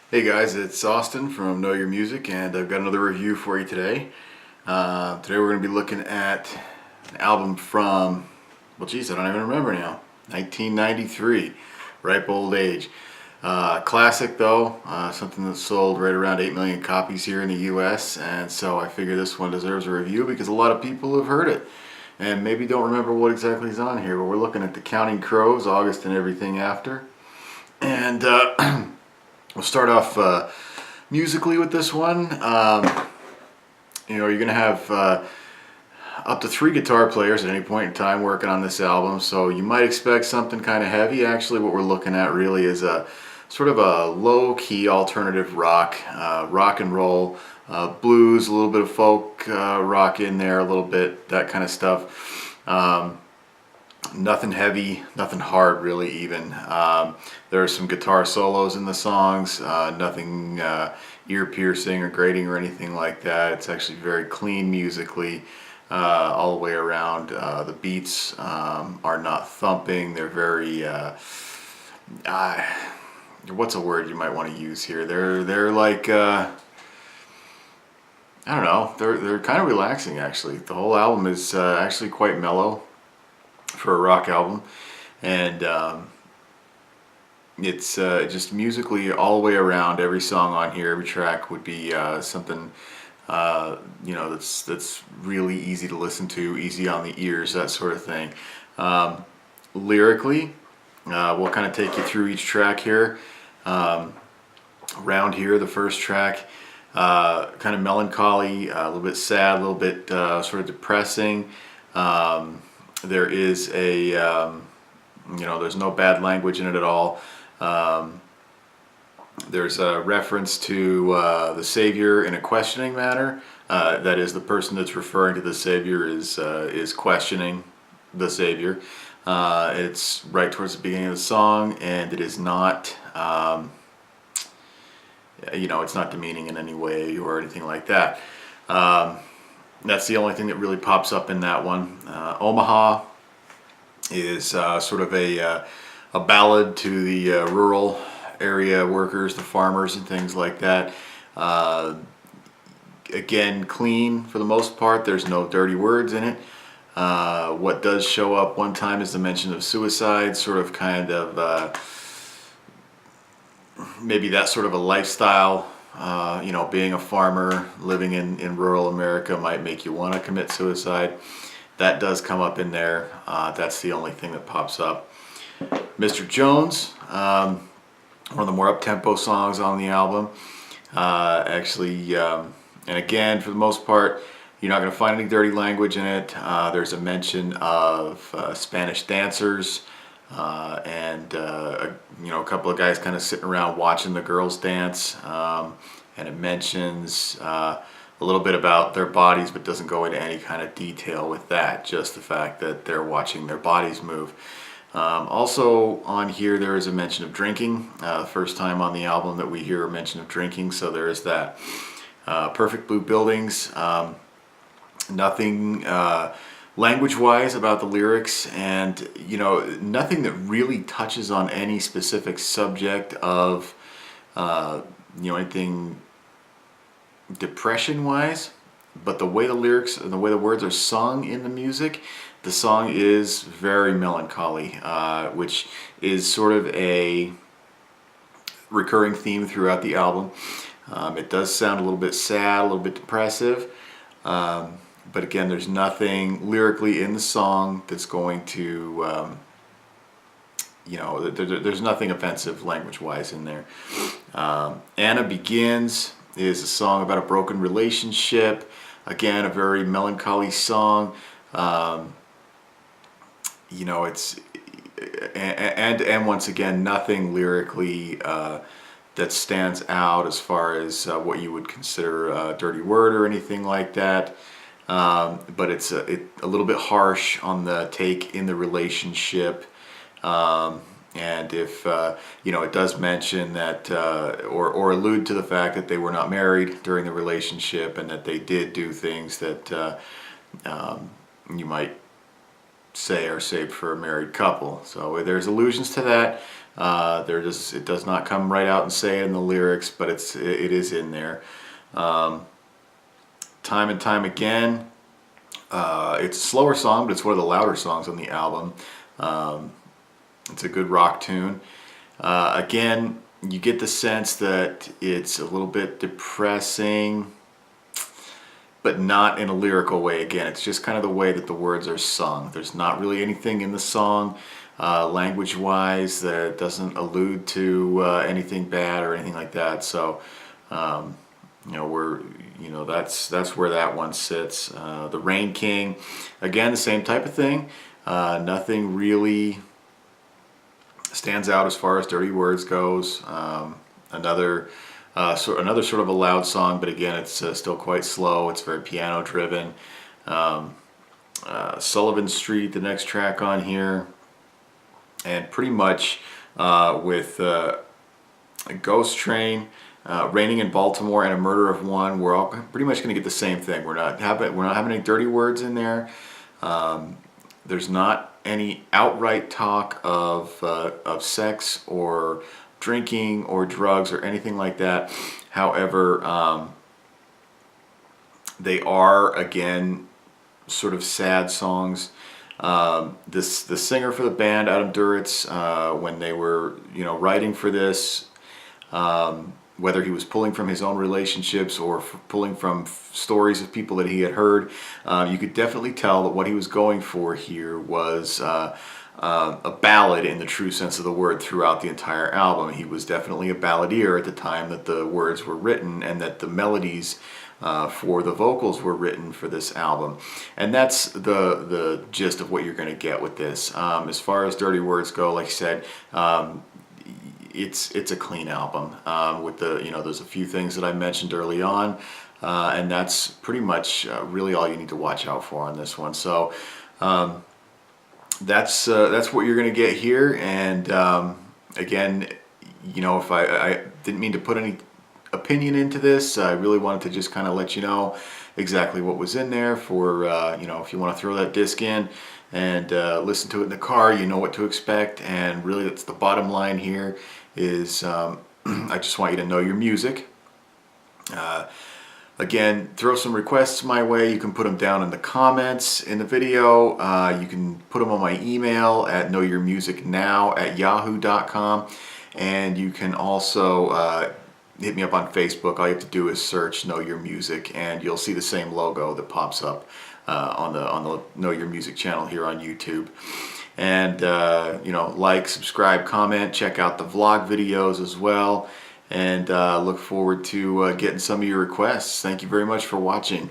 Hey guys, it's Austin from Know Your Music, and I've got another review for you today. Today we're going to be looking at an album from, well geez, I don't even remember now, 1993, Ripe Old Age. Classic though, something that sold right around 8 million copies here in the US, and so I figure this one deserves a review because a lot of people have heard it and maybe don't remember what exactly is on here, but we're looking at the Counting Crows, August and Everything After. And we'll start off musically with this one. You're going to have up to 3 guitar players at any point in time working on this album, so you might expect something kind of heavy. Actually, what we're looking at really is a sort of a low-key alternative rock, rock and roll, blues, a little bit of folk rock in there, a little bit, that kind of stuff. Nothing heavy, nothing hard really even. There are some guitar solos in the songs, nothing ear-piercing or grating or anything like that. It's actually very clean musically all the way around. The beats are not thumping. They're very, what's a word you might want to use here? They're like, I don't know, they're kind of relaxing actually. The whole album is actually quite mellow for a rock album, and it's just musically all the way around. Every song on here, every track would be something that's really easy to listen to, easy on the ears, that sort of thing. Lyrically, we'll kind of take you through each track here. Around here, the first track, kind of melancholy, a little bit sad, a little bit sort of depressing. There is a, there's no bad language in it at all. There's a reference to the Savior in a questioning manner. That is, the person that's referring to the Savior is questioning the Savior. It's right towards the beginning of the song, and it is not, it's not demeaning in any way or anything like that. That's the only thing that really pops up in that one. Omaha is sort of a ballad to the rural area workers, the farmers and things like that. Again, clean for the most part. There's no dirty words in it. What does show up one time is the mention of suicide, sort of kind of maybe that sort of a lifestyle. Being a farmer, living in rural America might make you want to commit suicide. That does come up in there. That's the only thing that pops up. Mr. Jones, one of the more up-tempo songs on the album. And again, for the most part, you're not going to find any dirty language in it. There's a mention of Spanish dancers. And a couple of guys kind of sitting around watching the girls dance, and it mentions a little bit about their bodies, but doesn't go into any kind of detail with that, just the fact that they're watching their bodies move. Also on here there is a mention of drinking, the first time on the album that we hear a mention of drinking, so there is that. Perfect Blue Buildings, nothing language-wise about the lyrics, and nothing that really touches on any specific subject of anything depression-wise, but the way the lyrics and the way the words are sung in the music, the song is very melancholy, which is sort of a recurring theme throughout the album. It does sound a little bit sad, a little bit depressive. But again, there's nothing lyrically in the song that's going to, there's nothing offensive language-wise in there. Anna Begins is a song about a broken relationship. Again, a very melancholy song. It's, and once again, nothing lyrically that stands out as far as what you would consider a dirty word or anything like that. But it's a little bit harsh on the take in the relationship, and if it does mention that or allude to the fact that they were not married during the relationship, and that they did do things that you might say are saved for a married couple. So there's allusions to that. It does not come right out and say it in the lyrics, but it is in there. Time and time again. It's a slower song, but it's one of the louder songs on the album. It's a good rock tune. Again, you get the sense that it's a little bit depressing, but not in a lyrical way. Again, it's just kind of the way that the words are sung. There's not really anything in the song language-wise that doesn't allude to anything bad or anything like that. So, that's where that one sits. The Rain King, again, the same type of thing. Nothing really stands out as far as Dirty Words goes. Another sort of a loud song, but again, it's still quite slow. It's very piano driven. Sullivan Street, the next track on here, and pretty much with Ghost Train, Raining in Baltimore, and A Murder of One, we're all pretty much going to get the same thing. We're not having any dirty words in there. There's not any outright talk of sex or drinking or drugs or anything like that. However, they are, again, sort of sad songs. The singer for the band, Adam Duritz, when they were writing for this, whether he was pulling from his own relationships or pulling from stories of people that he had heard, you could definitely tell that what he was going for here was a ballad in the true sense of the word throughout the entire album. He was definitely a balladeer at the time that the words were written and that the melodies for the vocals were written for this album. And that's the gist of what you're going to get with this. As far as Dirty Words go, like I said, it's a clean album with there's a few things that I mentioned early on, and that's pretty much really all you need to watch out for on this one. So that's what you're going to get here. And again, if I didn't mean to put any opinion into this, I really wanted to just kind of let you know exactly what was in there for if you want to throw that disc in and listen to it in the car, you know what to expect. And really, that's the bottom line here is I just want you to know your music. Again, throw some requests my way. You can put them down in the comments in the video. You can put them on my email at knowyourmusicnow@yahoo.com, and you can also hit me up on Facebook. All you have to do is search Know Your Music, and you'll see the same logo that pops up on the Know Your Music channel here on YouTube. And like, subscribe, comment, check out the vlog videos as well, and look forward to getting some of your requests. Thank you very much for watching.